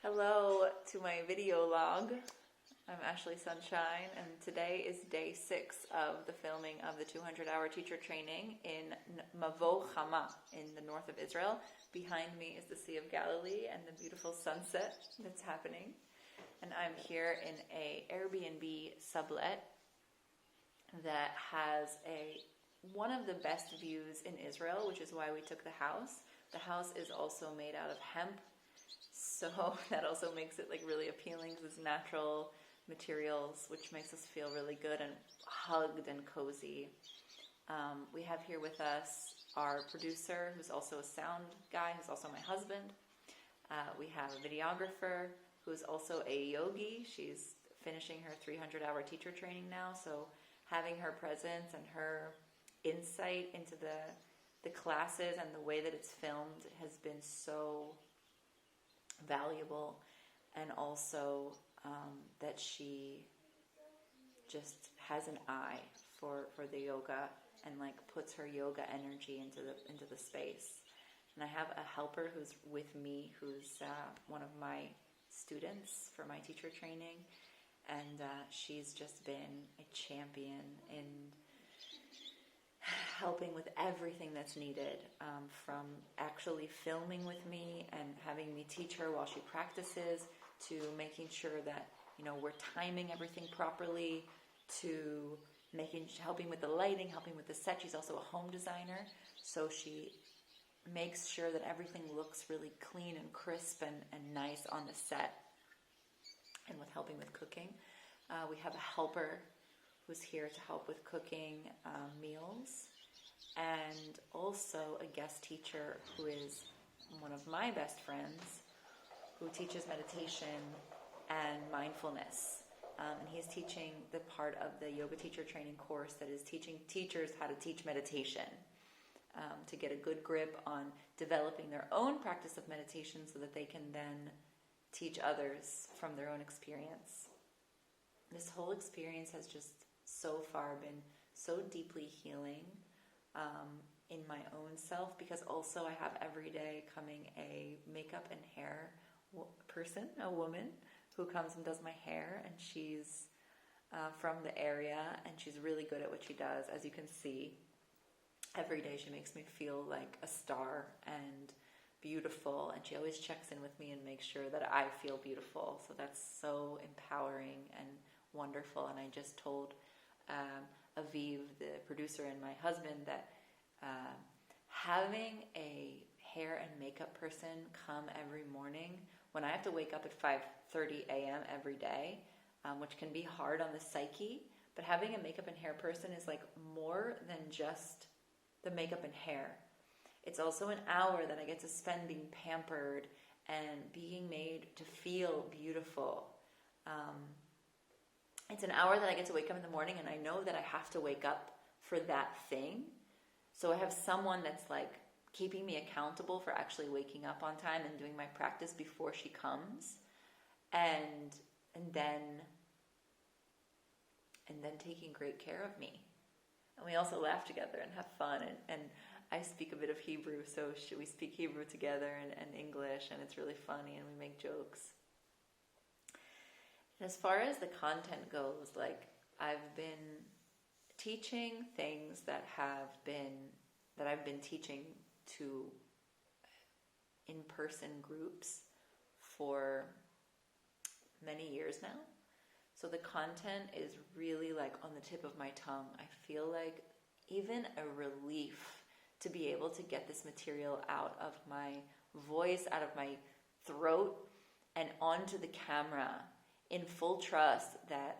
Hello to my video log. I'm Ashley Sunshine, and today is day 6 of the filming of the 200-hour teacher training in Mavo Chama in the north of Israel. Behind me is the Sea of Galilee and the beautiful sunset that's happening. And I'm here in a Airbnb sublet that has one of the best views in Israel, which is why we took the house. The house is also made out of hemp, so that also makes it really appealing to these natural materials, which makes us feel really good and hugged and cozy. We have here with us our producer, who's also a sound guy, who's also my husband. We have a videographer who's also a yogi. She's finishing her 300-hour teacher training now, so having her presence and her insight into the classes and the way that it's filmed has been so valuable, and also that she just has an eye for the yoga and puts her yoga energy into the space. And I have a helper who's with me, who's one of my students for my teacher training, and she's just been a champion in helping with everything that's needed, from actually filming with me and having me teach her while she practices, to making sure that we're timing everything properly, to helping with the lighting, helping with the set. She's also a home designer, so she makes sure that everything looks really clean and crisp and nice on the set, and with helping with cooking. We have a helper who's here to help with cooking meals, and also a guest teacher who is one of my best friends, who teaches meditation and mindfulness. And he's teaching the part of the yoga teacher training course that is teaching teachers how to teach meditation, to get a good grip on developing their own practice of meditation so that they can then teach others from their own experience. This whole experience has just so far been so deeply healing in my own self, because also I have every day coming a makeup and hair person, a woman, who comes and does my hair, and she's from the area, and she's really good at what she does. As you can see, every day she makes me feel like a star and beautiful, and she always checks in with me and makes sure that I feel beautiful. So that's so empowering and wonderful. And I just told Aviv, the producer, and my husband that having a hair and makeup person come every morning when I have to wake up at 5:30 a.m. every day, which can be hard on the psyche, but having a makeup and hair person is more than just the makeup and hair. It's also an hour that I get to spend being pampered and being made to feel beautiful. It's an hour that I get to wake up in the morning, and I know that I have to wake up for that thing. So I have someone that's keeping me accountable for actually waking up on time and doing my practice before she comes, and then taking great care of me. And we also laugh together and have fun, and I speak a bit of Hebrew, so we speak Hebrew together and English, and it's really funny, and we make jokes. And as far as the content goes, I've been teaching things that I've been teaching to in-person groups for many years now. So the content is really on the tip of my tongue. I feel even a relief to be able to get this material out of my voice, out of my throat, and onto the camera in full trust that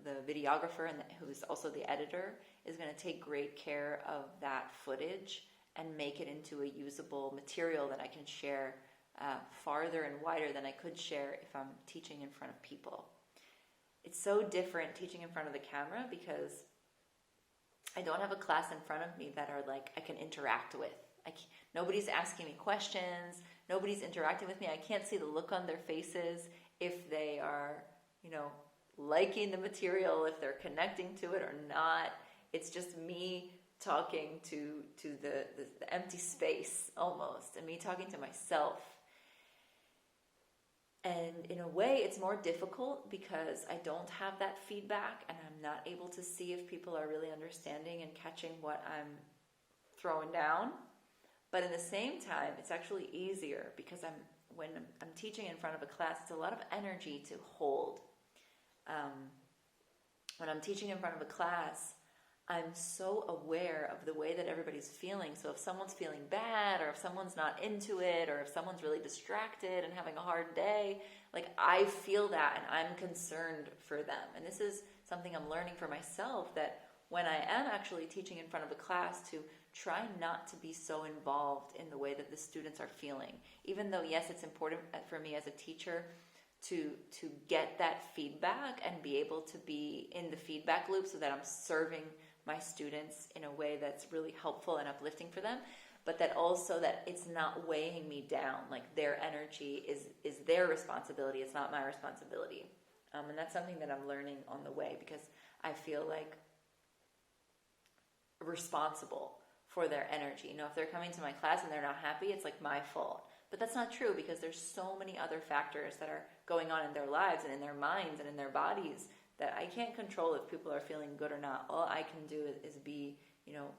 the videographer and who's also the editor is going to take great care of that footage and make it into a usable material that I can share farther and wider than I could share if I'm teaching in front of people. It's so different teaching in front of the camera because I don't have a class in front of me that are I can interact with. Nobody's asking me questions. Nobody's interacting with me. I can't see the look on their faces if they are, liking the material, if they're connecting to it or not. It's just me talking to the empty space almost, and me talking to myself. And in a way, it's more difficult because I don't have that feedback and I'm not able to see if people are really understanding and catching what I'm throwing down. But in the same time, it's actually easier because when I'm teaching in front of a class, it's a lot of energy to hold. When I'm teaching in front of a class, I'm so aware of the way that everybody's feeling. So if someone's feeling bad, or if someone's not into it, or if someone's really distracted and having a hard day, like I feel that and I'm concerned for them. And this is something I'm learning for myself, that when I am actually teaching in front of a class, to try not to be so involved in the way that the students are feeling. Even though, yes, it's important for me as a teacher to get that feedback and be able to be in the feedback loop so that I'm serving my students in a way that's really helpful and uplifting for them, but that also that it's not weighing me down. Like their energy is their responsibility. It's not my responsibility. And that's something that I'm learning on the way, because I feel like responsible for their energy. You know, if they're coming to my class and they're not happy, it's like my fault. But that's not true, because there's so many other factors that are going on in their lives and in their minds and in their bodies that I can't control if people are feeling good or not. All I can do is be,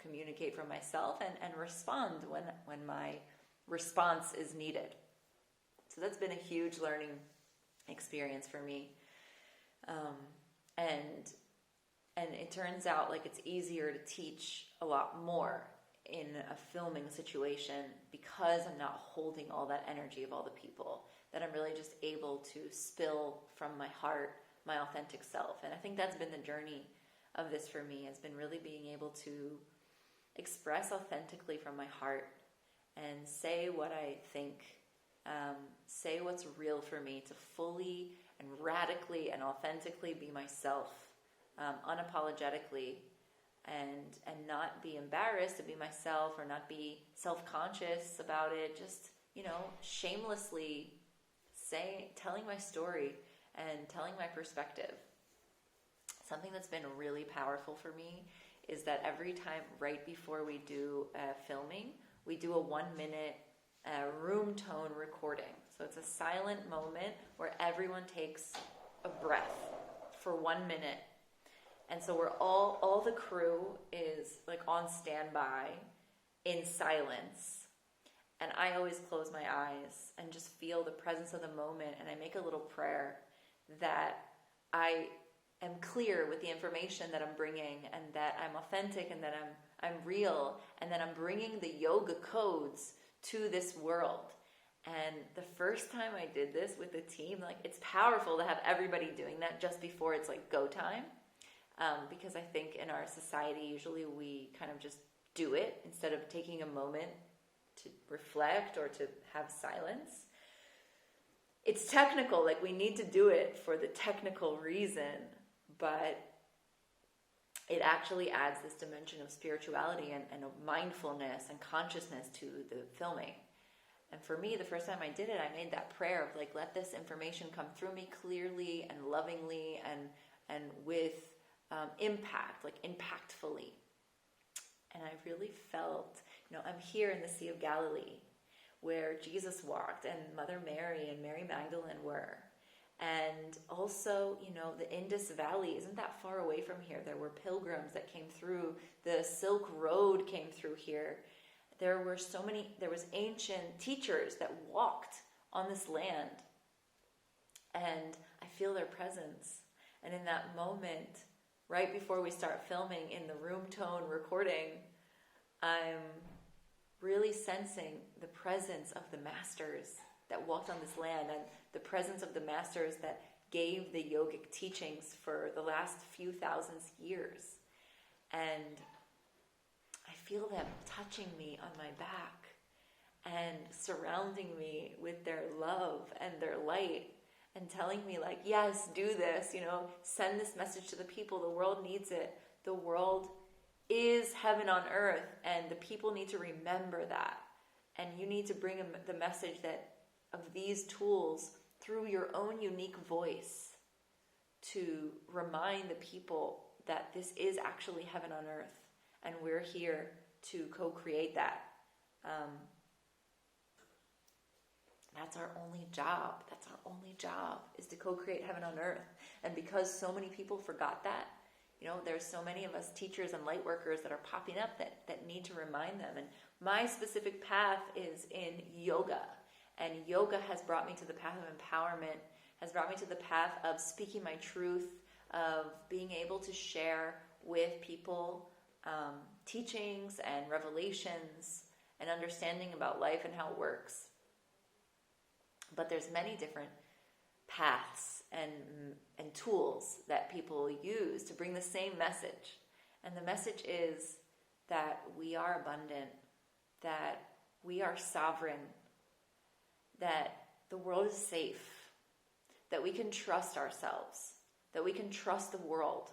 communicate for myself and respond when my response is needed. So that's been a huge learning experience for me. And it turns out like it's easier to teach a lot more in a filming situation because I'm not holding all that energy of all the people, that I'm really just able to spill from my heart my authentic self. And I think that's been the journey of this for me, has been really being able to express authentically from my heart and say what I think, say what's real for me, to fully and radically and authentically be myself, unapologetically, and not be embarrassed to be myself or not be self-conscious about it. Just, shamelessly telling my story and telling my perspective. Something that's been really powerful for me is that every time right before we do filming, we do a 1-minute room tone recording. So it's a silent moment where everyone takes a breath for 1 minute. And so we're all the crew is like on standby in silence. And I always close my eyes and just feel the presence of the moment. And I make a little prayer that I am clear with the information that I'm bringing, and that I'm authentic, and that I'm real, and that I'm bringing the yoga codes to this world. And the first time I did this with the team, like it's powerful to have everybody doing that just before it's like go time. Because I think in our society, usually we kind of just do it instead of taking a moment to reflect or to have silence. It's technical, like we need to do it for the technical reason, but it actually adds this dimension of spirituality and of mindfulness and consciousness to the filming. And for me, the first time I did it, I made that prayer of like, let this information come through me clearly and lovingly and with impact, like impactfully. And I really felt, I'm here in the Sea of Galilee, where Jesus walked and Mother Mary and Mary Magdalene were. And also, the Indus Valley isn't that far away from here. There were pilgrims that came through. The Silk Road came through here. There was ancient teachers that walked on this land. And I feel their presence. And in that moment, right before we start filming in the room tone recording, I'm really sensing the presence of the masters that walked on this land, and the presence of the masters that gave the yogic teachings for the last few thousand years. And I feel them touching me on my back and surrounding me with their love and their light and telling me like, yes, do this, send this message to the people. The world needs it. The world is heaven on earth, and the people need to remember that. And you need to bring the message of these tools through your own unique voice to remind the people that this is actually heaven on earth, and we're here to co-create that. That's our only job. That's our only job, is to co-create heaven on earth. And because so many people forgot that, there's so many of us teachers and light workers that are popping up that need to remind them. And my specific path is in yoga. And yoga has brought me to the path of empowerment, has brought me to the path of speaking my truth, of being able to share with people teachings and revelations and understanding about life and how it works. But there's many different paths and tools that people use to bring the same message. And the message is that we are abundant, that we are sovereign, that the world is safe, that we can trust ourselves, that we can trust the world,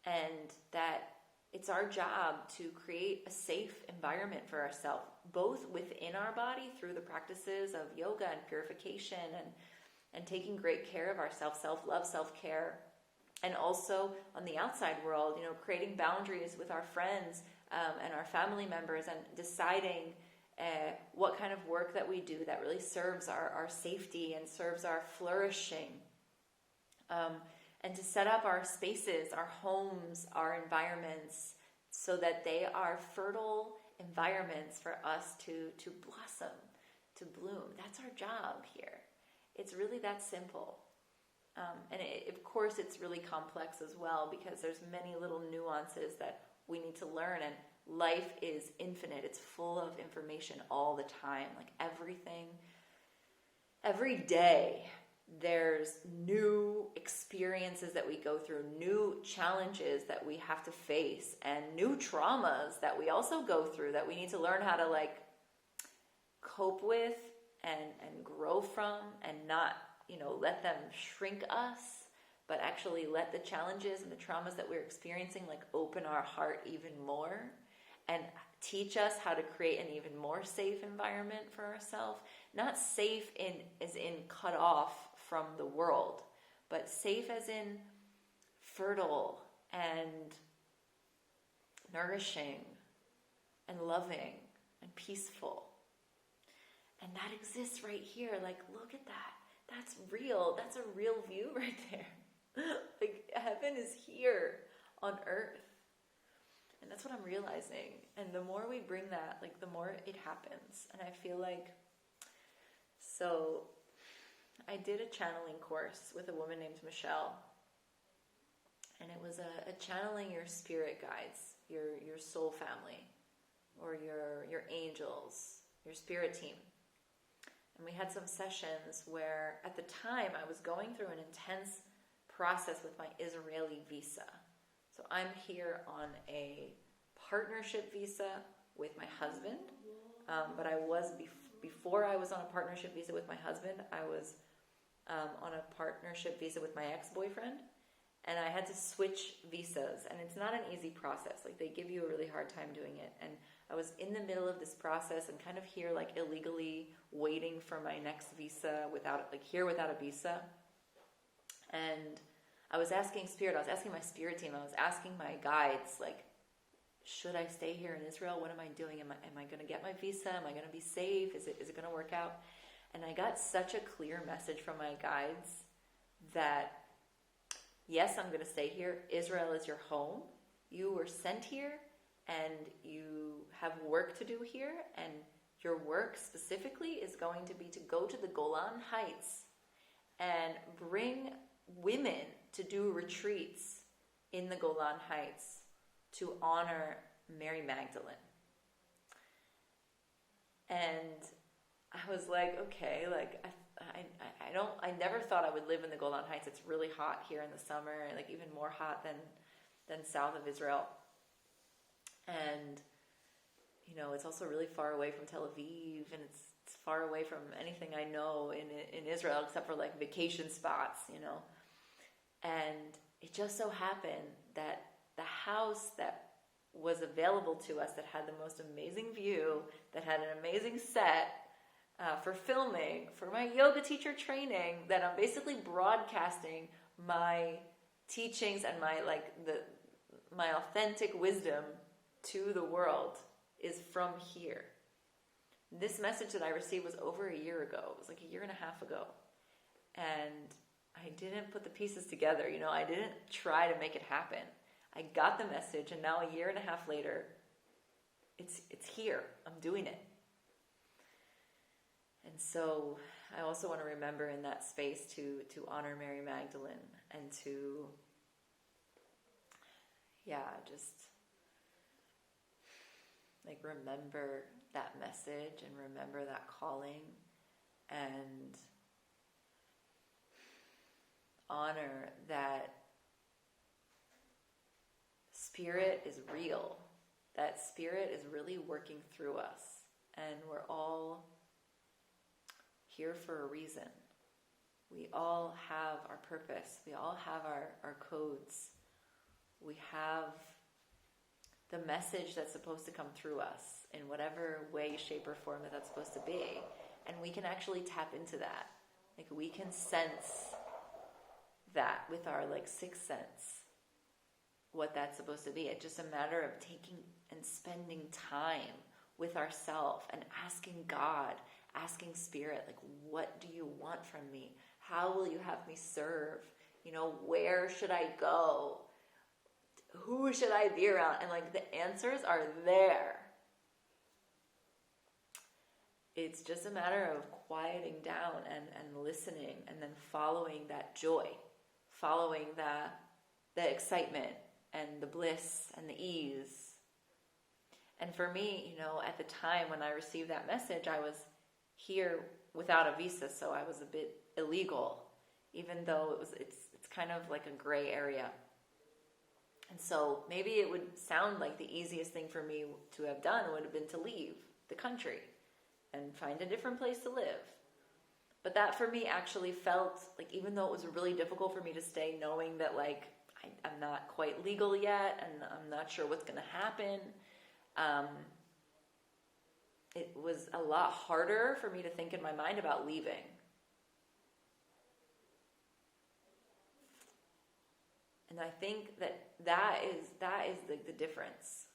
and that it's our job to create a safe environment for ourselves, both within our body through the practices of yoga and purification and taking great care of ourselves, self-love, self-care, and also on the outside world, creating boundaries with our friends and our family members, and deciding what kind of work that we do that really serves our safety and serves our flourishing. And to set up our spaces, our homes, our environments, so that they are fertile environments for us to blossom, to bloom. That's our job here. It's really that simple. Of course, it's really complex as well, because there's many little nuances that we need to learn. And life is infinite. It's full of information all the time. Like everything, every day, there's new experiences that we go through, new challenges that we have to face, and new traumas that we also go through that we need to learn how to cope with and grow from, and not, let them shrink us, but actually let the challenges and the traumas that we're experiencing open our heart even more and teach us how to create an even more safe environment for ourselves. Not safe as in cut off from the world, but safe as in fertile and nourishing and loving and peaceful. And that exists right here. Look at that. That's real. That's a real view right there. Heaven is here on earth. And that's what I'm realizing. And the more we bring that, the more it happens. And I feel so I did a channeling course with a woman named Michelle. And it was a channeling your spirit guides, your soul family, or your angels, your spirit team. And we had some sessions where at the time I was going through an intense process with my Israeli visa. So I'm here on a partnership visa with my husband, but I was, before I was on a partnership visa with my husband, I was on a partnership visa with my ex-boyfriend, and I had to switch visas, and it's not an easy process. They give you a really hard time doing it, and I was in the middle of this process and kind of here illegally waiting for my next visa without a visa. And I was asking Spirit, I was asking my spirit team, I was asking my guides, should I stay here in Israel? What am I doing? Am I going to get my visa? Am I going to be safe? Is it going to work out? And I got such a clear message from my guides that, yes, I'm going to stay here. Israel is your home. You were sent here, and you have work to do here, and your work specifically is going to be to go to the Golan Heights and bring women to do retreats in the Golan Heights to honor Mary Magdalene. And I was okay, I never thought I would live in the Golan Heights. It's really hot here in the summer, even more hot than south of Israel. And, it's also really far away from Tel Aviv, and it's far away from anything I know in Israel, except for vacation spots, And it just so happened that the house that was available to us, that had the most amazing view, that had an amazing set for filming, for my yoga teacher training, that I'm basically broadcasting my teachings and my authentic wisdom to the world, is from here. This message that I received was over a year ago. It was like a year and a half ago. And I didn't put the pieces together. I didn't try to make it happen. I got the message, and now a year and a half later, it's here. I'm doing it. And so I also want to remember in that space to honor Mary Magdalene and to, just like remember that message and remember that calling and honor that Spirit is real. That Spirit is really working through us, and we're all here for a reason. We all have our purpose. We all have our codes. We have the message that's supposed to come through us in whatever way, shape, or form that's supposed to be. And we can actually tap into that. Like, we can sense that with our sixth sense, what that's supposed to be. It's just a matter of taking and spending time with ourselves and asking God, asking Spirit, what do you want from me? How will you have me serve? Where should I go? Who should I be around? And the answers are there. It's just a matter of quieting down and listening, and then following that joy, following the excitement and the bliss and the ease. And for me, at the time when I received that message, I was here without a visa, so I was a bit illegal, even though it's kind of like a gray area. And so maybe it would sound like the easiest thing for me to have done would have been to leave the country and find a different place to live. But that for me actually felt even though it was really difficult for me to stay, knowing that I'm not quite legal yet and I'm not sure what's going to happen, it was a lot harder for me to think in my mind about leaving. And I think that is the difference.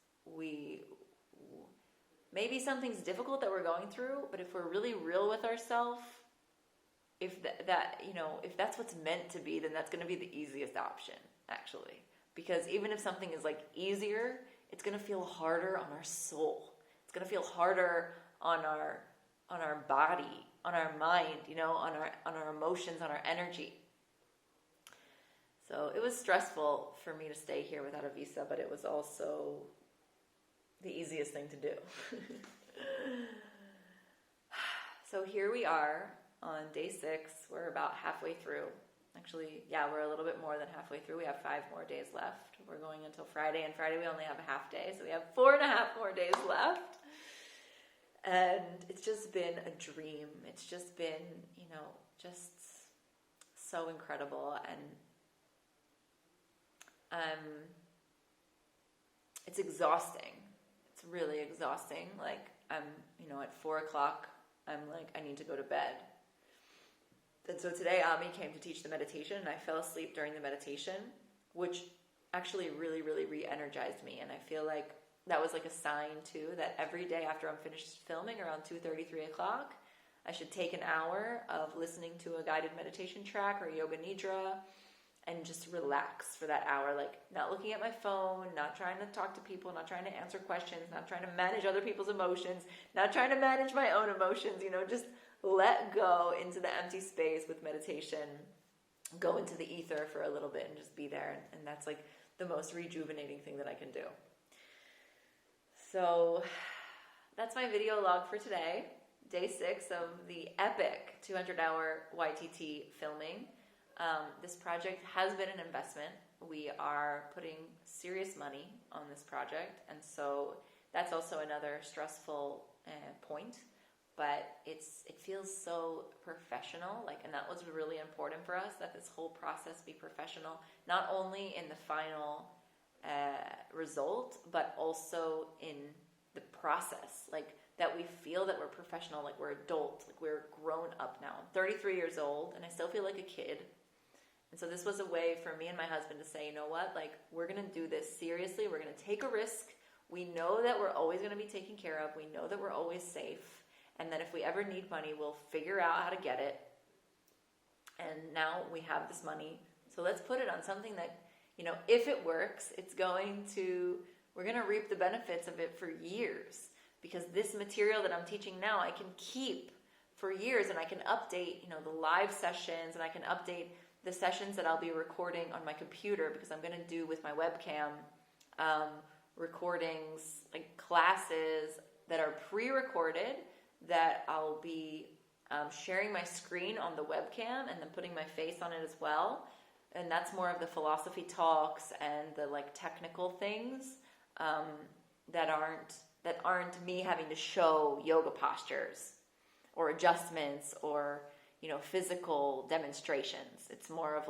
Maybe something's difficult that we're going through, but if we're really real with ourselves, if that's what's meant to be, then that's going to be the easiest option, actually. Because even if something is easier, it's going to feel harder on our soul. It's going to feel harder on our body, on our mind, on our emotions, on our energy. So it was stressful for me to stay here without a visa, but it was also the easiest thing to do. So here we are on day 6. We're about halfway through. Actually, we're a little bit more than halfway through. We have 5 more days left. We're going until Friday, and Friday we only have a half day, so we have 4.5 more days left. And it's just been a dream. It's just been, just so incredible. And it's exhausting. It's really exhausting. I'm, at 4 o'clock, I'm I need to go to bed. And so today Ami came to teach the meditation, and I fell asleep during the meditation, which actually really, really re-energized me. And I feel like that was a sign too, that every day after I'm finished filming around 2:30, 3 o'clock, I should take an hour of listening to a guided meditation track or yoga nidra and just relax for that hour, not looking at my phone, not trying to talk to people, not trying to answer questions, not trying to manage other people's emotions, not trying to manage my own emotions, just let go into the empty space with meditation, go into the ether for a little bit and just be there. And that's the most rejuvenating thing that I can do. So that's my video log for today, day 6 of the epic 200-hour YTT filming. This project has been an investment. We are putting serious money on this project, and so that's also another stressful point. But it feels so professional, and that was really important for us, that this whole process be professional, not only in the final result, but also in the process, that we feel that we're professional, we're adult, we're grown up now. I'm 33 years old, and I still feel like a kid. And so this was a way for me and my husband to say, you know what, we're going to do this seriously. We're going to take a risk. We know that we're always going to be taken care of. We know that we're always safe. and that if we ever need money, we'll figure out how to get it. And now we have this money, so let's put it on something that, if it works, we're going to reap the benefits of it for years, because this material that I'm teaching now, I can keep for years, and I can update, the live sessions, and I can update the sessions that I'll be recording on my computer, because I'm going to do with my webcam recordings, like classes that are pre-recorded, that I'll be sharing my screen on the webcam and then putting my face on it as well. And that's more of the philosophy talks and the technical things that aren't me having to show yoga postures or adjustments or physical demonstrations. It's more of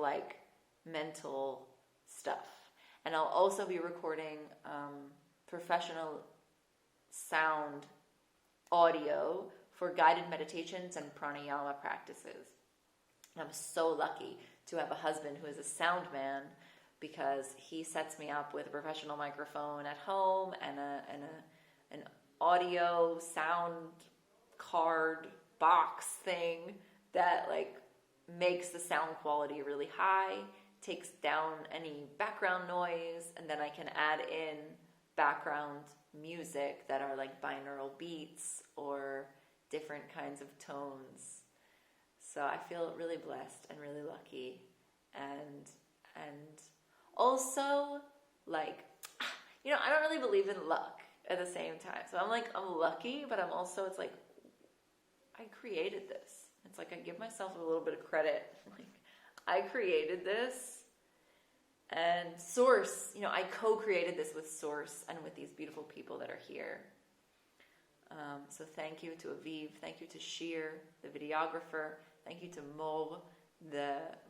mental stuff. And I'll also be recording professional sound audio for guided meditations and pranayama practices. And I'm so lucky to have a husband who is a sound man, because he sets me up with a professional microphone at home and an audio sound card box thing that makes the sound quality really high, takes down any background noise, and then I can add in background music that are binaural beats or different kinds of tones. So I feel really blessed and really lucky, and also I don't really believe in luck at the same time. So I'm lucky, but I'm also, it's I created this. It's I give myself a little bit of credit. I created this, and Source, I co-created this with Source and with these beautiful people that are here. So thank you to Aviv, thank you to Shir, the videographer, thank you to Mo,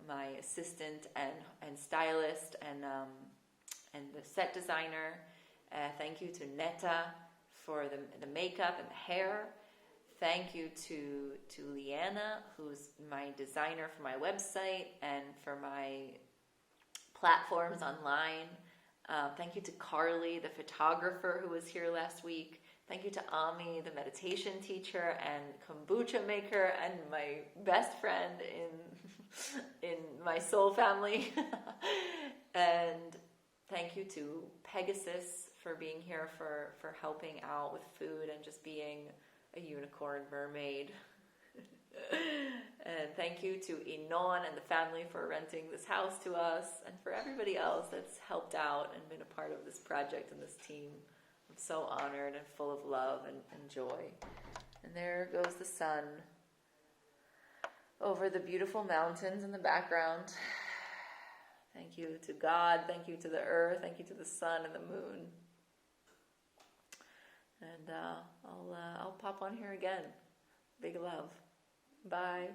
my assistant and stylist and the set designer. Thank you to Netta for the makeup and the hair. Thank you to Leanna, who's my designer for my website and for my platforms online. Thank you to Carly, the photographer who was here last week. Thank you to Ami, the meditation teacher and kombucha maker and my best friend in my soul family. And thank you to Pegasus for being here, for helping out with food and just being a unicorn mermaid. And thank you to Inon and the family for renting this house to us, and for everybody else that's helped out and been a part of this project and this team. I'm so honored and full of love and joy. And there goes the sun over the beautiful mountains in the background. Thank you to God, thank you to the earth, thank you to the sun and the moon. And I'll pop on here again. Big love. Bye.